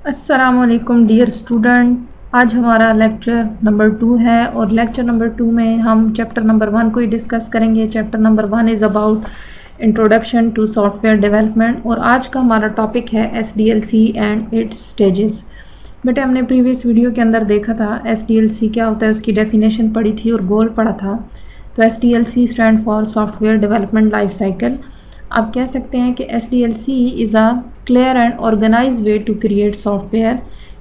अस्सलामुअलैकुम dear student. आज हमारा लेक्चर नंबर 2 है और लेक्चर नंबर 2 में हम चैप्टर नंबर 1 को ही डिस्कस करेंगे। Chapter number 1 is about introduction to software development और आज का हमारा टॉपिक है SDLC एंड इट्स स्टेजेस। बेटे हमने प्रीवियस वीडियो के अंदर देखा था SDLC क्या होता है, उसकी डेफिनेशन पढ़ी थी और गोल पढ़ा था। तो SDLC stand for software development life cycle. आप कह सकते हैं कि SDLC is a clear and organize way to create software.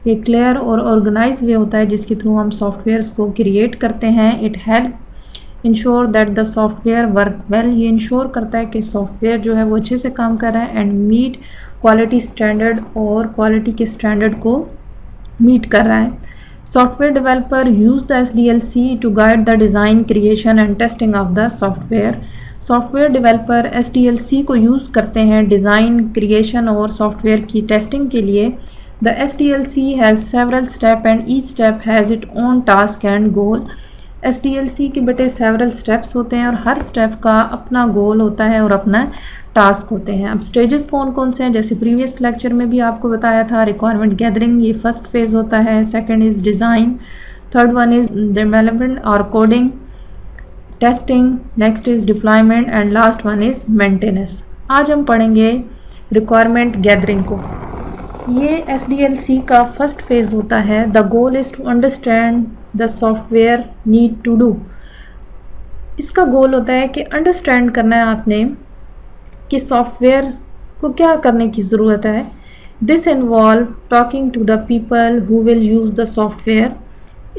ये क्लियर और ऑर्गेनाइज वे होता है जिसके थ्रू हम सॉफ्टवेयर्स को क्रिएट करते हैं। It help ensure that the software work well. ये इंश्योर करता है कि सॉफ्टवेयर जो है वो अच्छे से काम कर रहा है एंड मीट क्वालिटी स्टैंडर्ड और क्वालिटी के स्टैंडर्ड को मीट कर रहा है। Software developer use the SDLC to guide the design creation and testing of the software. Software developer SDLC को यूज़ करते हैं डिज़ाइन क्रिएशन और सॉफ्टवेयर की टेस्टिंग के लिए। The SDLC has several step and each step has it own task and goal. SDLC के बेटे several steps होते हैं और हर स्टेप का अपना गोल होता है और अपना टास्क होते हैं। अब स्टेजेस कौन कौन से हैं, जैसे प्रीवियस लेक्चर में भी आपको बताया था। रिक्वायरमेंट गैदरिंग ये फर्स्ट फेज़ होता है, second is design, third one is development और coding, testing, next is deployment and last one is maintenance. आज हम पढ़ेंगे रिक्वायरमेंट गैदरिंग को। ये SDLC का फर्स्ट फेज़ होता है। The goal is to understand the software need to do. इसका गोल होता है कि अंडरस्टैंड करना है आपने कि सॉफ्टवेयर को क्या करने की ज़रूरत है। This involve talking to the people who will use the software.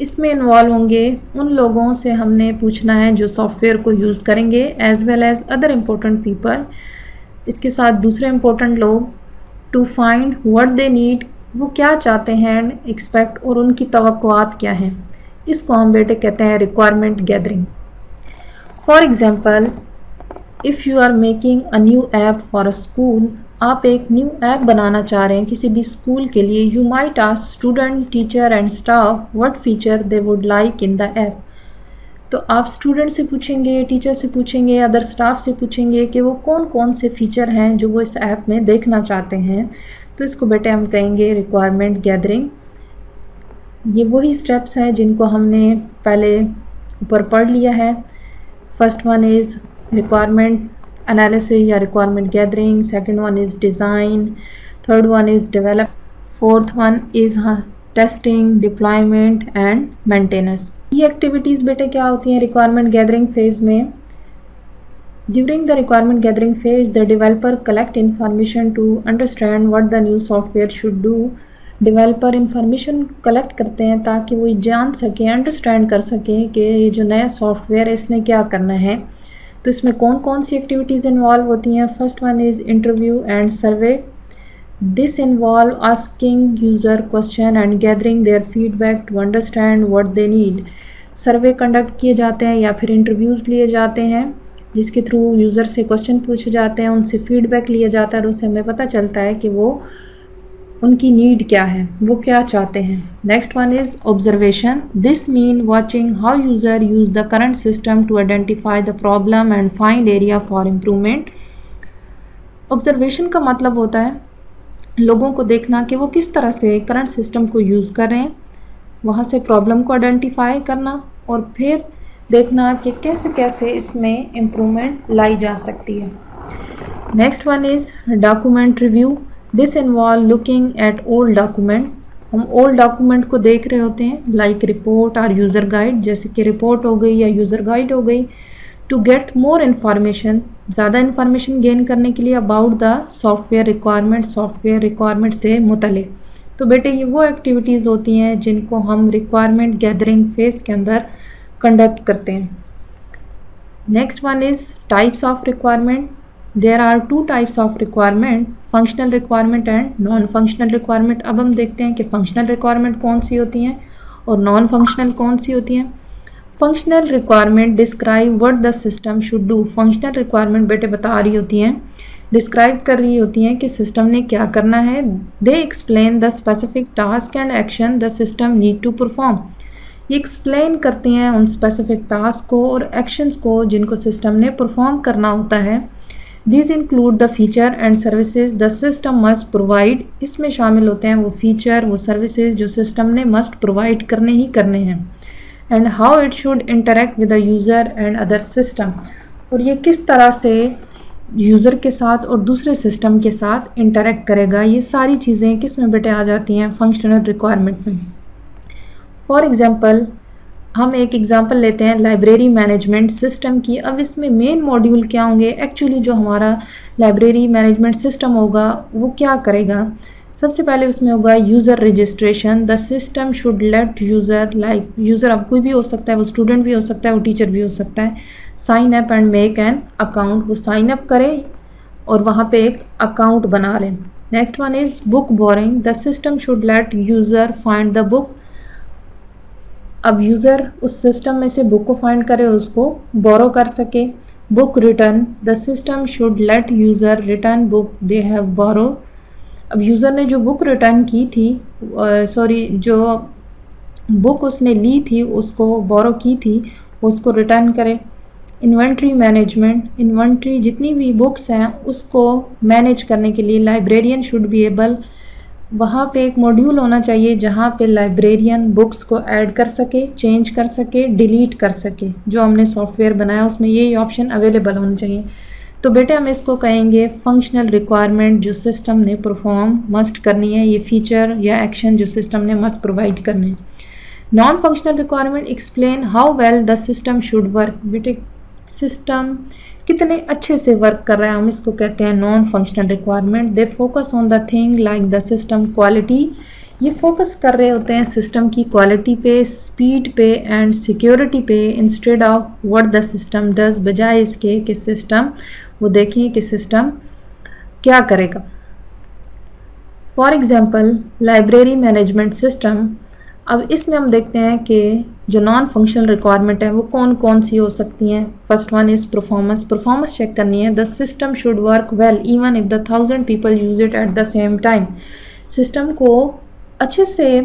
इसमें इन्वॉल्व होंगे उन लोगों से हमने पूछना है जो सॉफ्टवेयर को यूज़ करेंगे, as well as other important people. इसके साथ दूसरे इम्पोर्टेंट लोग, to find what they need, वो क्या चाहते हैं, एक्सपेक्ट और उनकी तवक्कुआत क्या हैं। इसको हम बेटे कहते हैं requirement gathering. For example, if you are making a new app for a school, आप एक न्यू ऐप बनाना चाह रहे हैं किसी भी स्कूल के लिए, you might ask student, teacher and staff what feature they would like in the app. तो आप स्टूडेंट से पूछेंगे, टीचर से पूछेंगे, अदर स्टाफ से पूछेंगे कि वो कौन कौन से फीचर हैं जो वो इस ऐप में देखना चाहते हैं। तो इसको बेटे हम कहेंगे रिक्वायरमेंट गैदरिंग। ये वही स्टेप्स हैं जिनको हमने पहले ऊपर पढ़ लिया है। First one is requirement analysis या requirement gathering, second one is design, third one is develop, fourth one is testing, deployment and maintenance. ये एक्टिविटीज़ बेटे क्या होती हैं रिक्वायरमेंट गैदरिंग फेज़ में। During the requirement gathering phase the developer collect information to understand what the new software should do. Developer information collect करते हैं ताकि वो जान सकें, अंडरस्टैंड कर सकें कि ये जो नया सॉफ्टवेयर है इसने क्या करना है। तो इसमें कौन कौन सी एक्टिविटीज़ इन्वॉल्व होती हैं। First one is interview and survey. This involve asking user question and gathering their feedback to understand what they need. Survey conduct किए जाते हैं या फिर इंटरव्यूज़ लिए जाते हैं जिसके थ्रू यूज़र से क्वेश्चन पूछे जाते हैं, उनसे फीडबैक लिया जाता है और उससे हमें पता चलता है कि वो उनकी नीड क्या है, वो क्या चाहते हैं। Next one is observation. This mean watching how user use the current system to identify the problem and find area for improvement. Observation का मतलब होता है लोगों को देखना कि वो किस तरह से करंट सिस्टम को यूज़ कर रहे हैं, वहाँ से प्रॉब्लम को आइडेंटिफाई करना और फिर देखना कि कैसे कैसे इसमें इम्प्रूवमेंट लाई जा सकती है। Next one is document review. This involve looking at old document. हम ओल्ड डॉक्यूमेंट को देख रहे होते हैं लाइक रिपोर्ट और यूज़र गाइड, जैसे कि रिपोर्ट हो गई या यूज़र गाइड हो गई, टू गेट मोर इन्फॉर्मेशन, ज़्यादा इन्फॉर्मेशन गेन करने के लिए अबाउट द सॉफ्टवेयर रिक्वायरमेंट से मुतल्लिक। तो बेटे ये वो एक्टिविटीज़ होती हैं जिनको हम रिक्वायरमेंट गैदरिंग फेज़ के अंदर कंडक्ट करते हैं। Next one is types of requirement. There are two types of requirement, functional requirement and non functional requirement. अब हम देखते हैं कि फंक्शनल रिक्वायरमेंट कौन सी होती हैं और नॉन फंक्शनल कौन सी होती हैं। Functional requirement describe what the system should do. Functional requirement बेटे बता रही होती हैं, डिस्क्राइब कर रही होती हैं कि सिस्टम ने क्या करना है। They explain the specific task and action the system need to perform. ये एक्सप्लेन करती हैं उन स्पेसिफिक टास्क को और एक्शंस को जिनको सिस्टम ने परफॉर्म करना होता है। These include the feature and services the system must provide. इसमें शामिल होते हैं वो फीचर, वो सर्विसेज जो सिस्टम ने मस्ट प्रोवाइड करने ही करने हैं, and how it should interact with the user and other system, और ये किस तरह से यूज़र के साथ और दूसरे सिस्टम के साथ इंटरेक्ट करेगा। ये सारी चीज़ें किस में बेटे आ जाती हैं, फंक्शनल रिक्वायरमेंट में। फॉर एग्ज़ाम्पल हम एक एग्ज़ाम्पल लेते हैं लाइब्रेरी मैनेजमेंट सिस्टम की। अब इसमें मेन मॉड्यूल क्या होंगे, एक्चुअली जो हमारा लाइब्रेरी मैनेजमेंट सिस्टम होगा वो क्या करेगा। सबसे पहले उसमें होगा user registration. The system should let user, like user अब कोई भी हो सकता है, वो स्टूडेंट भी हो सकता है, वो टीचर भी हो सकता है, sign up and make an account, वो साइन अप करे और वहाँ पे एक अकाउंट बना लें। Next one is book borrowing. The system should let user find the book. अब यूज़र उस सिस्टम में से बुक को फाइंड करे और उसको बोरो कर सके। Book return. The system should let user return book they have borrow. अब यूज़र ने जो बुक रिटर्न की थी, जो बुक उसने ली थी, उसको बोरो की थी, उसको रिटर्न करे। Inventory management. इन्वेंट्री जितनी भी बुक्स हैं उसको मैनेज करने के लिए लाइब्रेरियन शुड बी एबल, वहाँ पे एक मॉड्यूल होना चाहिए जहाँ पे लाइब्रेरियन बुक्स को ऐड कर सके, चेंज कर सके, डिलीट कर सके। जो हमने सॉफ्टवेयर बनाया उसमें ये ऑप्शन अवेलेबल होना चाहिए। तो बेटे हम इसको कहेंगे फंक्शनल रिक्वायरमेंट जो सिस्टम ने परफॉर्म मस्ट करनी है, ये फीचर या एक्शन जो सिस्टम ने मस्ट प्रोवाइड करने हैं। Non functional requirement explain how well the system should work. बेटे सिस्टम कितने अच्छे से वर्क कर रहा है, हम इसको कहते हैं non functional requirement. They focus on the thing like the system quality. ये फोकस कर रहे होते हैं सिस्टम की क्वालिटी पे, स्पीड पे एंड सिक्योरिटी पे, instead of what the system does, बजाय इसके कि सिस्टम वो देखें कि सिस्टम क्या करेगा। For example library management system. अब इसमें हम देखते हैं कि जो नॉन फंक्शनल रिक्वायरमेंट है वो कौन कौन सी हो सकती हैं। First one is performance. Performance check करनी है। The system should work well even if the 1000 people use it at the same time. System को अच्छे से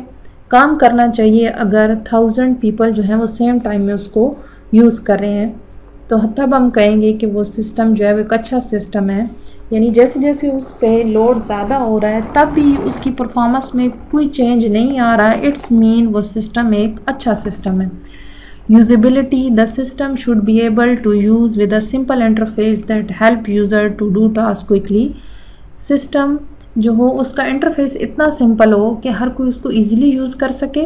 काम करना चाहिए अगर 1000 पीपल जो हैं वो सेम टाइम में उसको यूज़ कर रहे हैं, तो तब हम कहेंगे कि वो सिस्टम जो है वो एक अच्छा सिस्टम है। यानी जैसे जैसे उस पर लोड ज़्यादा हो रहा है तब भी उसकी परफॉर्मेंस में कोई चेंज नहीं आ रहा है, इट्स मीन वो सिस्टम एक अच्छा सिस्टम है। Usability. The system should be able to use with a simple interface that help user to do task quickly. System जो हो उसका इंटरफेस इतना सिंपल हो कि हर कोई उसको ईजिली यूज़ कर सके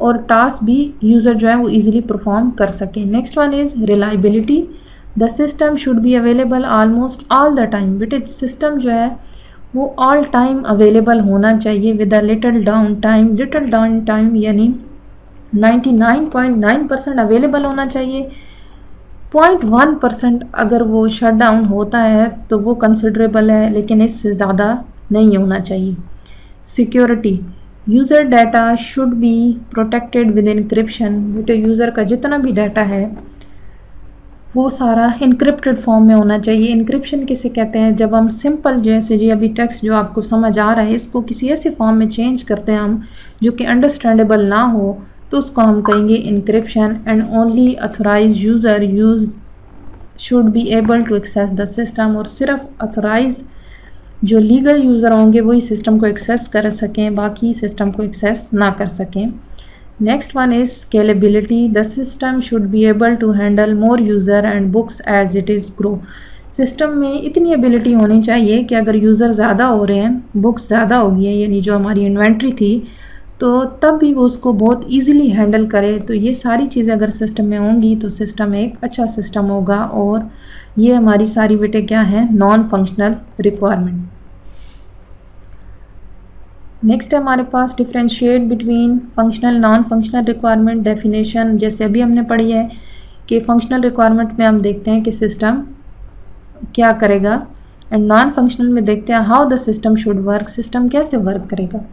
और टास्क भी यूज़र जो है वो ईजिली परफॉर्म कर सके। Next one is reliability. The system should be available almost all the time. बेटे सिस्टम जो है वो ऑल टाइम अवेलेबल होना चाहिए with a little down time. Little down time यानी 99.9% अवेलेबल होना चाहिए। 0.1% अगर वो शट डाउन होता है तो वो कंसिडरेबल है, लेकिन इससे ज़्यादा नहीं होना चाहिए। Security. User data should be protected with encryption. बेटे यूज़र का जितना भी डाटा है वो सारा इनक्रिप्टेड फॉर्म में होना चाहिए। इनक्रिप्शन किसे कहते हैं, जब हम सिंपल जैसे जी अभी टेक्स्ट जो आपको समझ आ रहा है इसको किसी ऐसे फॉर्म में चेंज करते हैं हम जो कि अंडरस्टैंडेबल ना हो, तो उसको हम कहेंगे encryption. And only authorize user should be able to access the system. और सिर्फ अथोराइज जो लीगल यूज़र होंगे वही सिस्टम को एक्सेस कर सकें, बाकी सिस्टम को एक्सेस ना कर सकें। Next one is scalability. The system should be able to handle more user and books as it is grow. System में इतनी एबिलिटी होनी चाहिए कि अगर यूज़र ज़्यादा हो रहे हैं, बुक्स ज़्यादा हो गई हैं, यानी जो हमारी इन्वेंट्री थी, तो तब भी वो उसको बहुत ईजिली हैंडल करे। तो ये सारी चीज़ें अगर सिस्टम में होंगी तो सिस्टम एक अच्छा सिस्टम होगा। और ये हमारी सारी बेटे क्या हैं, नॉन फंक्शनल रिक्वायरमेंट। नेक्स्ट है हमारे पास differentiate between functional non functional requirement definition. जैसे अभी हमने पढ़ी है कि फंक्शनल रिक्वायरमेंट में हम देखते हैं कि सिस्टम क्या करेगा, एंड नॉन फंक्शनल में देखते हैं how the system should work, system कैसे वर्क करेगा।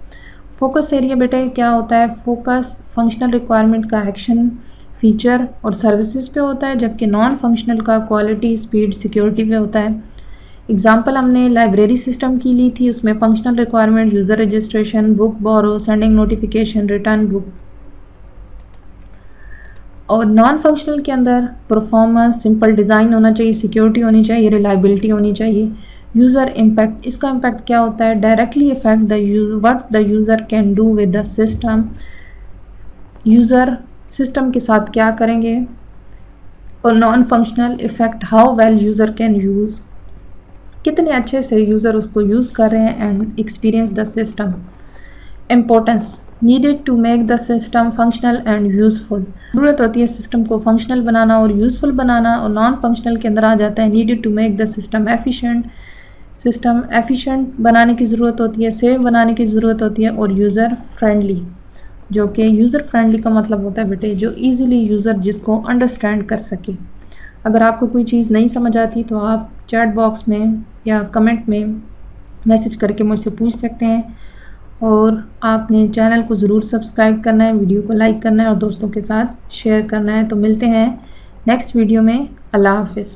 फोकस एरिया बेटे क्या होता है, फोकस फंक्शनल रिक्वायरमेंट का एक्शन, फीचर और सर्विसेज पे होता है, जबकि नॉन फंक्शनल का क्वालिटी, स्पीड, सिक्योरिटी पे होता है। एग्जाम्पल हमने लाइब्रेरी सिस्टम की ली थी, उसमें functional requirement user registration, book borrow, sending notification, return book. और नॉन फंक्शनल के अंदर परफॉर्मेंस, सिंपल डिज़ाइन होना चाहिए, सिक्योरिटी होनी चाहिए, रिलायबिलिटी होनी चाहिए। यूज़र इम्पैक्ट, इसका इम्पैक्ट क्या होता है? Directly effect the what the user can do with the system. User system के साथ क्या करेंगे। और non functional effect, how well user can use, कितने अच्छे से यूज़र उसको यूज़ कर रहे हैं and experience the system. Importance, needed to make the system functional and useful, ज़रूरत होती है सिस्टम को फंक्शनल बनाना और यूज़फुल बनाना। और नॉन फंक्शनल के अंदर आ जाता है needed to make the system efficient, system efficient बनाने की ज़रूरत होती है, सेफ बनाने की ज़रूरत होती है। और यूज़र फ्रेंडली, जो कि यूज़र फ्रेंडली का मतलब होता है बेटे जो ईज़िली यूज़र जिसको अंडरस्टैंड कर सके। अगर आपको कोई चीज़ नहीं समझ आती तो आप चैट बॉक्स में या कमेंट में मैसेज करके मुझसे पूछ सकते हैं। और आपने चैनल को ज़रूर सब्सक्राइब करना है, वीडियो को लाइक करना है और दोस्तों के साथ शेयर करना है। तो मिलते हैं नेक्स्ट वीडियो में। अल्लाह हाफ़िज़।